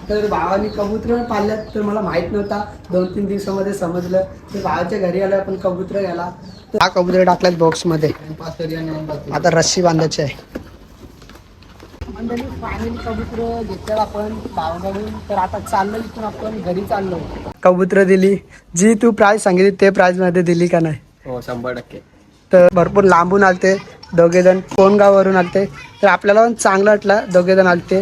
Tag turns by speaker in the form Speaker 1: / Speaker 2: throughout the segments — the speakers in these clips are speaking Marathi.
Speaker 1: तर भावानी कबूतर पाळल्यात तर मला माहित नव्हता. 2-3 दिवसामध्ये समजलं. तर भावाच्या घरी आलं आपण कबूतर घ्यायला. तर हा कबूतर टाकल्यात बॉक्समध्ये. आता रस्सी बांधायची आहे. मंडळी फायनली कबूतर घेतलं आपण भावाकडून. तर आता चाललो इथून आपण घरी चाललो. कबूतर दिली जी तू प्राइस सांगितली ते प्राइस मध्ये दिली का नाही?
Speaker 2: हो 100%.
Speaker 1: तर भरपूर लांबून आलते दोघे जण, कोणगाववरून आलते. तर आपल्याला पण चांगलं वाटलं, दोघे जण आलते.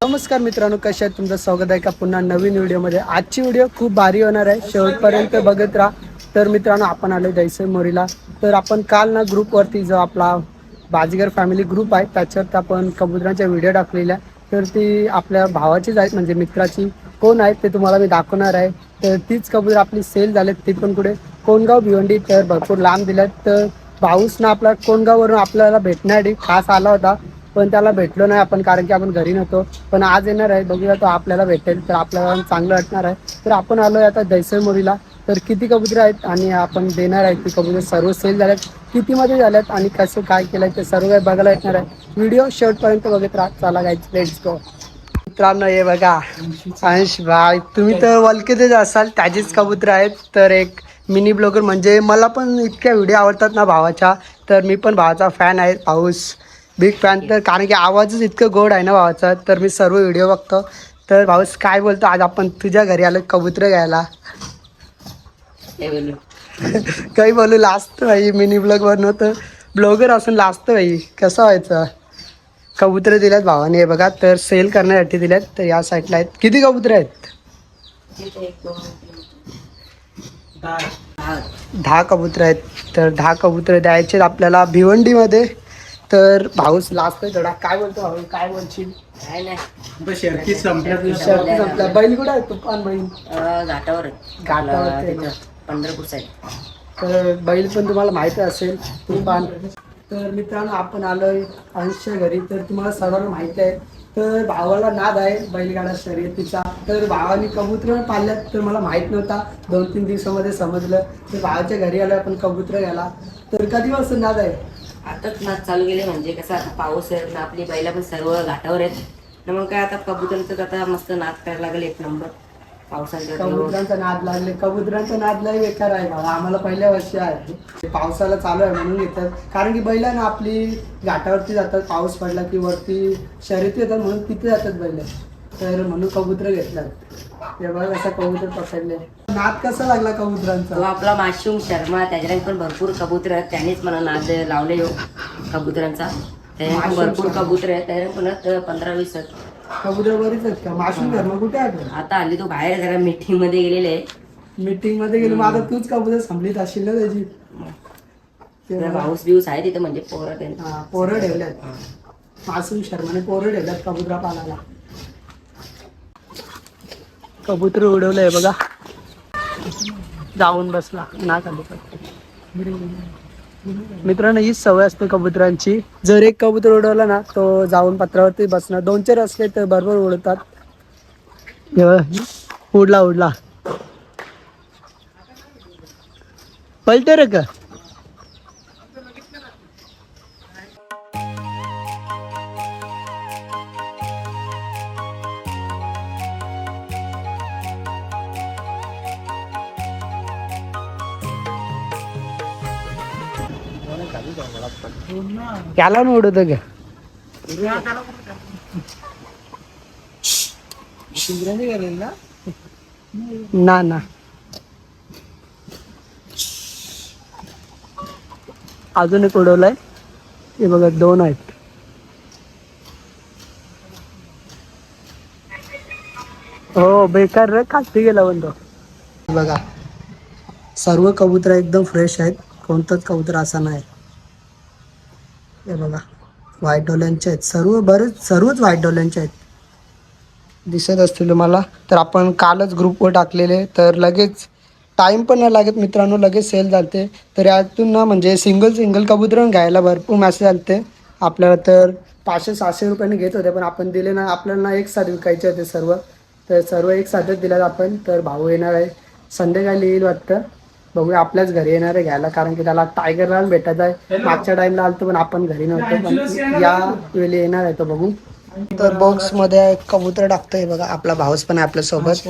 Speaker 1: नमस्कार मित्रांनो, कशा आहेत? तुमचं स्वागत आहे का पुन्हा नवीन व्हिडिओमध्ये. आजची व्हिडिओ खूप भारी होणार आहे, शेवटपर्यंत बघत राहा. तर मित्रांनो, आपण आलो जैसे मोरीला. तर आपण काल ना ग्रुपवरती जो आपला बाजीगर फॅमिली ग्रुप आहे त्याच्यावर आपण कबुतरांच्या व्हिडिओ टाकलेल्या. तर ती आपल्या भावाचीच आहेत, म्हणजे मित्राची. कोण आहेत ते तुम्हाला मी दाखवणार आहे. तर तीच कबूतर आपली सेल झालेत, ती पण कुठे कोणगाव भिवंडी. तर भरपूर लांब दिल्यात. तर भाऊस ना आपला कोणगाववरून आपल्याला भेटण्यासाठी खास आला होता, पण त्याला भेटलो नाही आपण, कारण की आपण घरी नव्हतो. पण आज येणार आहे, बघूया तो आपल्याला भेटेल तर आपल्याला चांगलं वाटणार आहे. तर आपण आलोय आता जैसलमेरला. तर किती कबूतर आहेत आणि आपण देणार आहे ती कबूतर सर्व सेल झाल्यात, कितीमध्ये झाल्यात आणि कसं काय केलंय ते सर्व काही बघायला येणार आहे. व्हिडिओ शेवटपर्यंत बघत राहा. चला गाईज, लेट्स गो. मित्रांनो हे बघा, अंश भाई तुम्ही तर वलकेतच असाल, त्याचीच कबूतर आहेत. तर एक मिनी ब्लॉगर, म्हणजे मला पण इतक्या व्हिडिओ आवडतात ना भावाच्या. तर मी पण भावाचा फॅन आहे, पाऊस बिग फॅन. तर कारण की आवाजच इतकं गोड आहे ना भावाचा, तर मी सर्व व्हिडिओ बघतो. तर भाऊस काय बोलतो, आज आपण तुझ्या घरी आलो कबूतर घ्यायला. काही बोलू, लाजतं भाई. मिनी ब्लॉग बनवतं, ब्लॉगर असून लाजतं भाई, कसं व्हायचं. कबूतर दिल्यात भावाने, हे बघा. तर सेल करण्यासाठी दिल्यात. तर या साईडला आहेत. किती कबूतर आहेत? 10 कबूतर आहेत. तर 10 कबूतर द्यायचे आपल्याला भिवंडीमध्ये. तर भाऊस लाजतोय थोडा. काय बोलतो भाऊ, काय बोलशील?
Speaker 2: काय नाही,
Speaker 1: शर्ती संपल्या. बैल कुठे आहे? तुफान बैल
Speaker 2: घाटावर
Speaker 1: घाटावर
Speaker 2: 15 साईड.
Speaker 1: तर बैल पण तुम्हाला माहिती असेल, तुफान. तर मित्रांनो, आपण आलोय अंशच्या घरी. तर तुम्हाला सर्वांना माहिती आहे, तर भावाला नाद आहे बैलगाडा शर्यतीचा. तर भावाने कबूतर पाळल्यात तर मला माहित नव्हता. 2-3 दिवसामध्ये समजलं. तर भावाच्या घरी आलोय आपण कबूतर घ्यायला. तर कधीपासून नाद आहे?
Speaker 2: आताच नाच चालू केले, म्हणजे कसं आता पाऊस आहे ना, आपली बैला पण सर्व घाटावर आहेत ना. मग काय आता कबुतरांचं आता मस्त नाच करायला लागेल, एक नंबर. पावसाच्या
Speaker 1: कबुतरांचा नाद लागले. कबुतरांचा नाद लय बेकार आहे भावा, आम्हाला पहिल्या वर्षी आहे. पावसाला चालू आहे म्हणून येतात, कारण की बैल ना आपली घाटावरती जातात. पाऊस पडला की वरती शर्यती येतात, म्हणून तिथे जातात बैल. तर म्हणून कबूतर घेतला. तेव्हा कसा कबूतर पकडले. नाद कसा लागला कबुतरांचा?
Speaker 2: तो आपला माशूम शर्मा, त्याच्याने पण भरपूर कबूतर आहेत, त्यानेच मला नाद लावले कबुतरांचा. त्याच्याने पण भरपूर कबूतर आहेत, त्याच्याने पण 15-20 आहेत
Speaker 1: कबूतर. बरीच आहेत का? माशूम शर्मा कुठे आहे?
Speaker 2: आता हल्ली तो बाहेर जरा मीटिंग मध्ये गेलेले आहे.
Speaker 1: मीटिंग मध्ये गेलो. मग आता तूच कबूतर संभलीत असशील ना त्याची.
Speaker 2: पाऊस बिऊस आहे तिथे, म्हणजे पोरं
Speaker 1: पोरं ठेवल्यात. मासूम शर्माने पोरं ठेवल्यात कबुतरा पालाला. कबूतर उडवलंय बघा, जाऊन बसला ना खाली. मित्रांनो, हीच सवय असते कबुतरांची. जर एक कबूतर उडवला ना, तो जाऊन पत्रावरती बसणार. 2-4 असले तर बरोबर उडतात. उडला पलटे रे का? त्याला ना उडवत का? ना अजून एक उडवलाय. हे बघा, 2 आहेत. हो बेकार रे, खाली गेला बंद. बघा, सर्व कबूतर एकदम फ्रेश आहेत, कोणतंच कबूतर असा नाही. हे बघा, व्हाईट डोल्यांचे आहेत सर्वच व्हाईट डोल्यांचे आहेत, दिसत असतील तुम्हाला. तर आपण कालच ग्रुपवर टाकलेले, तर लगेच टाईम पण नाही लागत मित्रांनो, लगेच सेल झालते. तर यातून ना म्हणजे सिंगल कबूतर घ्यायला भरपूर मॅसेज आलते आपल्याला. तर 500-600 रुपयांनी घेत होते, पण आपण दिले ना, आपल्याला एक साथ विकायचे होते सर्व. तर सर्व एक साथच दिल्यात आपण. तर भाऊ येणार आहे संध्याकाळी येईल वाटतं. बघूया, आपल्याच घरी येणार आहे घ्यायला, कारण की त्याला टायगरला भेटत आहे. मागच्या टाइमला आलतो पण आपण घरी नव्हतो, पण या वेळी येणार आहे तो. बघू. तर बॉक्स मध्ये कबूतर टाकतोय बघा. आपला भाऊच पण आहे आपल्यासोबत.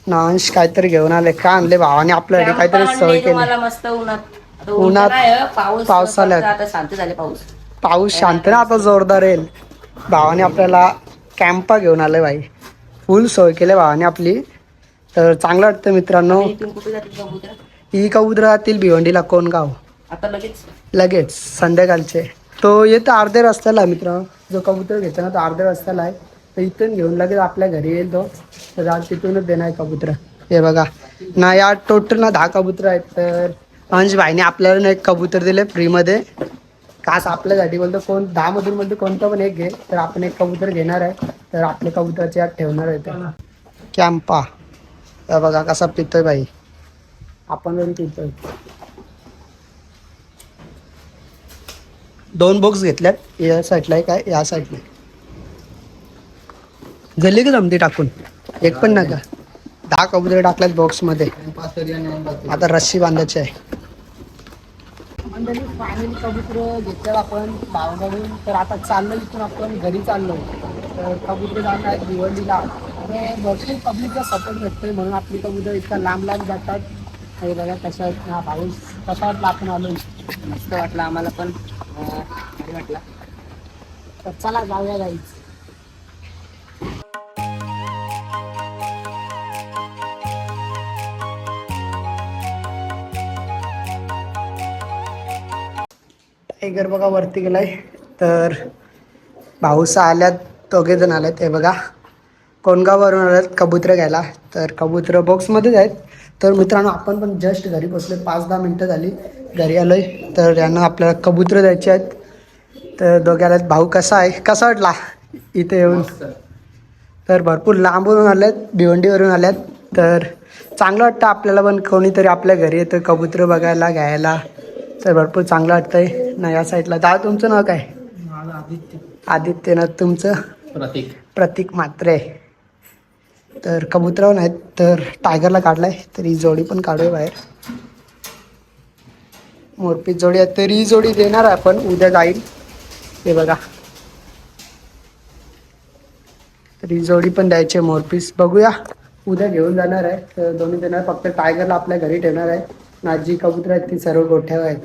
Speaker 1: नांश काहीतरी घेऊन आले. का आणले भावाने आपल्यासाठी? काहीतरी सोय केली.
Speaker 2: तुम्हाला मस्त उन्हात. आता
Speaker 1: उन्हात
Speaker 2: नाही, पाऊस
Speaker 1: पावसाळ्यात.
Speaker 2: पडतो, आता शांत झाले पाऊस.
Speaker 1: पाऊस शांत ना, आता जोरदार येईल. भावाने आपल्याला कॅम्पा घेऊन आले भाई. फुल सोय केली भावाने आपली. तर चांगलं वाटतं मित्रांनो.
Speaker 2: इथून कुठे जातील कबूतर?
Speaker 1: ही कबूतर राहतील भिवंडीला. कोणगाव.
Speaker 2: आता लगेच
Speaker 1: लगेच संध्याकाळचे. तो येतो अर्ध्या रस्त्याला आहे मित्रांनो. जो कबूतर घेतो ना, तो अर्ध्या रस्त्याला आहे. तर इथून घेऊन लगेच आपल्या घरी येईल तो. तर आज तिथूनच देणार आहे कबूतर. हे बघा ना, या टोटल ना 10 कबूतर आहेत. तर अंश भाईने आपल्याला ना एक कबूतर दिले फ्रीमध्ये. खास आपल्यासाठी बोलतो, कोण 10 मधून म्हणतो कोणतं पण एक घे. तर आपण एक कबूतर घेणार आहे. तर आपल्या कबुतराची यात ठेवणार आहे. कॅम्पा हे बघा कसा पितोय भाई. आपण पण पितोय. 2 बॉक्स घेतल्यात. या साईडला आहे काय, या साईडला. झाली का जमती टाकून? एक पण नका. 10 कबूतर टाकल्यात बॉक्स मध्ये. आता रस्सी बांधायची आहे. मंडळी फायनली कबूतर घेतल्यात आपण भावाकडून. तर आता चाललो इथून आपण घरी चाललो. तर कबूतर जाणार आहेत भिवंडीला. तर भरपूर पब्लिकचा सपोर्ट भेटतोय, म्हणून आपली कबूतर इतका लांब लांब जातात. हे बघा कशा हा पाऊस कसा वाटला आपण आलो.
Speaker 2: मस्त वाटलं आम्हाला पण, भारी वाटला.
Speaker 1: तर चला जाऊया गाईच. टायगर बघा वरती गेलाय. तर भाऊसा आल्यात, दोघे जण आलेत. हे बघा कोणगाववरून आल्यात कबूतर घ्यायला. तर कबूतर बॉक्समध्येच आहेत. तर मित्रांनो आपण पण जस्ट घरी बसले. 5-10 मिनटं झाली घरी आलोय. तर यांना आपल्याला कबूतर द्यायचे आहेत. तर दोघे आल्यात. भाऊ कसा आहे, कसा वाटला इथे येऊन? तर भरपूर लांबून आल्यात, भिवंडीवरून आल्यात. तर चांगलं वाटतं आपल्याला पण, कोणीतरी आपल्या घरी येतं कबूतर बघायला घ्यायला. तर भरपूर चांगलं वाटतंय ना. या साईडला दादा, तुमचं नाव काय?
Speaker 3: आदित्य.
Speaker 1: आदित्य ना. तुमचं? प्रतीक म्हात्रे. तर कबूतरावर नाहीत, तर टायगरला काढलाय. तर ही जोडी पण काढूया बाहेर. मोरपीस जोडी आहे. तर ही जोडी देणार आहे आपण, उद्या जाईल. हे बघा, तर ही जोडी पण द्यायची आहे मोरपीस. बघूया, उद्या घेऊन जाणार आहे. तर दोन्ही देणार. फक्त टायगरला आपल्या घरी ठेवणार आहे. ना जी कबूतर आहेत ती सर्व गोठ्यावर आहेत.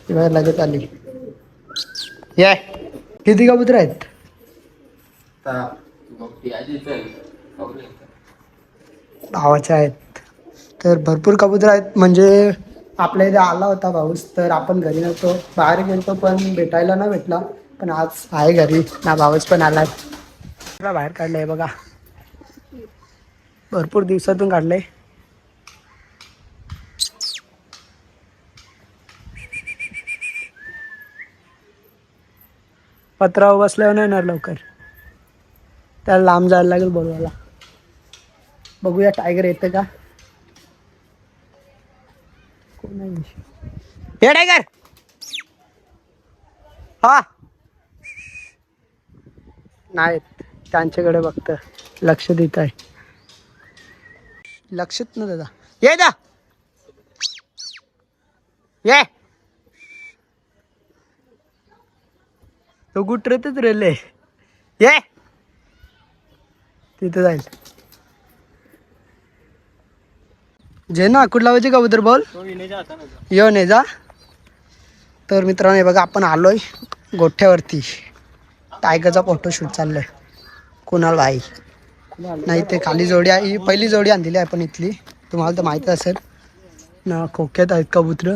Speaker 1: ती बाहेर लगेच आली. या किती कबूतर आहेत? भावाच्या आहेत. तर भरपूर कबूतर आहेत. म्हणजे आपल्या इथे आला होता पाऊस, तर आपण घरी नव्हतो, बाहेर गेलतो, पण भेटायला ना भेटला. पण आज आहे घरी ना. भाऊच पण आलाय. बाहेर काढलंय बघा, भरपूर दिवसातून काढलंय. पत्रावर बसल्यावर नाही येणार लवकर, त्याला लांब जायला लागेल बोलवायला. बघूया टायगर येतं का. हे टायगर, हा नाही, त्यांच्याकडे बघत लक्ष देत आहे. लक्षात ना दादा. ये दा ये, तो गुटरतच रेले. ये तिथं जाईल. जे ना कुठला लावायचे कबूतर बोल. यो ने जा. तर मित्रांनो हे बघा, आपण आलोय गोठ्यावरती. टायगरचा फोटोशूट चाललंय. कुणाल भाई नाही, ते खाली जोडी आहे. ही पहिली जोडी आणलेली आहे आपण इथली, तुम्हाला तर माहिती असेल ना. खोक्यात आहेत कबूतर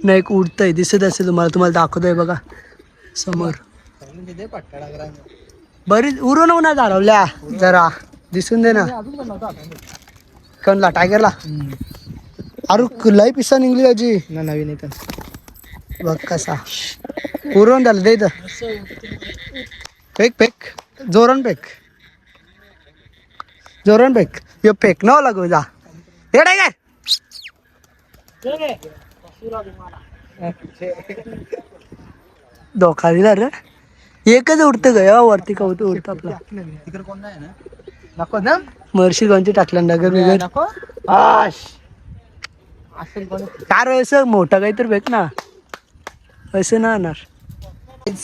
Speaker 1: ना. एक उडतंय दिसत असेल तुम्हाला दाखवतोय बघा समोर. बरीच उरून उन्हा चालवल्या, जरा दिसून दे ना. कोणला? टायगरला. अरे लय पिसा निघली त्याची ना. नवीन येतं बघ कसा उरून झालं. दे इथं. फेक फेक, जोरान फेक, जोरान फेक. यो फेक न लागू जा. हे टायगर धोका दिला रे. एकच उडतं गया वरती कवतं उडतं आपला.
Speaker 3: तिकडे कोण नाही ना नको ना
Speaker 1: मर्शी कोणती टाकलं नगर बिगर
Speaker 3: नको आश असेल कोण
Speaker 1: कार असं मोठं काहीतरी भेट ना असं ना आणणार.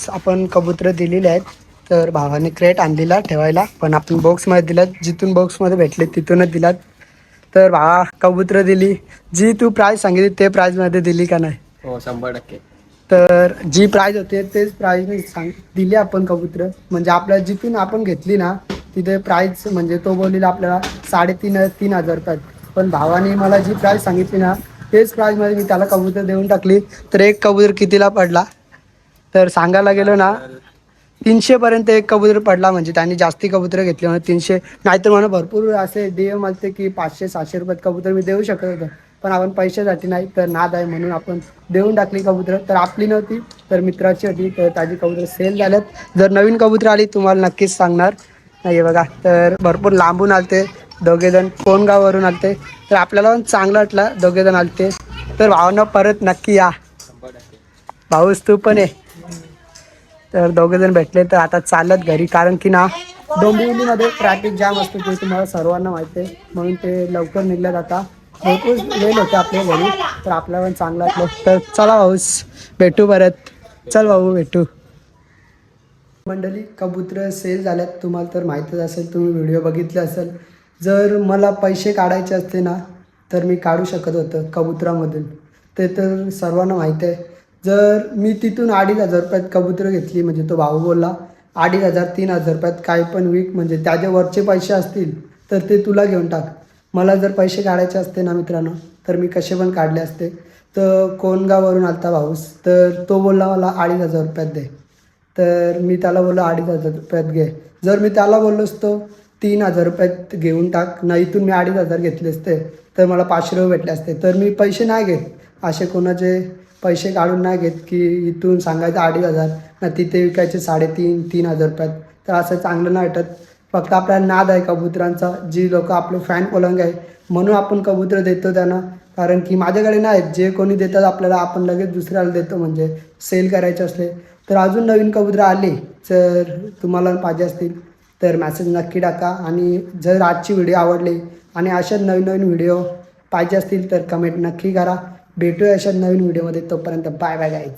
Speaker 1: आपण कबूतर दिलेले आहेत तर भावाने क्रेट आणलेला ठेवायला पण आपण बॉक्समध्ये दिलात जिथून बॉक्समध्ये भेटले तिथूनच दिलात. तर भावा कबूतर दिली जी तू प्राईज सांगितली ते प्राईजमध्ये दिली का नाही.
Speaker 3: हो 100%.
Speaker 1: तर जी प्राईज होते तेच प्राईजने दिली आपण कबूतर म्हणजे आपल्याला जिथून आपण घेतली ना तिथे प्राईज म्हणजे तो बोललेला आपल्याला 3,500 रुपयात. पण भावाने मला जी प्राईज सांगितली ना तेच प्राईजमध्ये मी त्याला कबूतर देऊन टाकली. तर एक कबूतर कितीला पडला तर सांगायला गेलो ना 300 पर्यंत एक कबूतर पडला. म्हणजे त्यांनी जास्ती कबूतर घेतले म्हणजे 300 नाहीतर मला भरपूर असे DM आलते की 500-600 रुपयात कबूतर मी देऊ शकत होतो पण आपण पैशासाठी नाही तर नाद आहे म्हणून आपण देऊन टाकली कबूतर. तर आपली नव्हती तर मित्राची होती तर त्याची कबूतर सेल झाल्यात. जर नवीन कबूतर आली तुम्हाला नक्कीच सांगणार. नाही बघा तर भरपूर लांबून आलते दोघेजण कोणगाववरून आलते तर आपल्याला पण चांगलं वाटलं दोघेजण आलते. तर भावांना परत नक्की या भाऊस तू पण आहे. तर दोघेजण भेटले तर आता चालत घरी कारण की ना डोंबिवलीमध्ये ट्रॅफिक जाम असतो ते तुम्हाला सर्वांना माहिती आहे म्हणून ते लवकर निघल्यात. आता भरपूर वेळ होते आपल्या घरी तर आपल्याला पण चांगलं वाटलं. तर चला भाऊस भेटू परत. चल भाऊ भेटू. मंडळी कबूतर सेल झाल्यात तुम्हाला तर माहीतच असेल तुम्ही व्हिडिओ बघितले असेल. जर मला पैसे काढायचे असते ना तर मी काढू शकत होतं कबुतरामधून ते तर सर्वांना माहिती आहे. जर मी तिथून 2,500 रुपयात कबूतर घेतली म्हणजे तो भाऊ बोलला 2,500-3,000 रुपयात काही पण विक म्हणजे त्याचे वरचे पैसे असतील तर ते तुला घेऊन टाक. मला जर पैसे काढायचे असते ना मित्रांनो तर मी कसे पण काढले असते. तर कोणगाववरून आलता भाऊस तर तो बोलला मला 2,500 रुपयात दे. तर मी त्याला बोललो 2,500 रुपयात घे. जर मी त्याला बोललो असतो 3,000 रुपयात घेऊन टाक ना इथून मी 2,500 घेतले असते तर मला 500 रुपये भेटले असते. तर मी पैसे नाही घेत असे कोणाचे पैसे काढून नाही घेत की इथून सांगायचं 2,500 ना तिथे विकायचे 3,500-3,000 रुपयात. तर असं चांगलं नाही वाटत. फक्त आपल्याला नाद आहे कबुतरांचा जी लोक आपले फॅन पलंग आहे म्हणून आपण कबूतर देतो त्यांना. कारण की माझ्याकडे नाही जे कोणी देतात आपल्याला आपण लगेच दुसऱ्याला देतो म्हणजे सेल करायचे असले. तर अजून नवीन कबूतर आले जर तुम्हाला पाहिजे असतील तर मॅसेज नक्की टाका. आणि जर आजची व्हिडिओ आवडली आणि अशाच नवीन नवीन व्हिडिओ पाहिजे असतील तर कमेंट नक्की करा. भेटूया अशा नवीन व्हिडिओमध्ये. तोपर्यंत बाय बाय गाईज.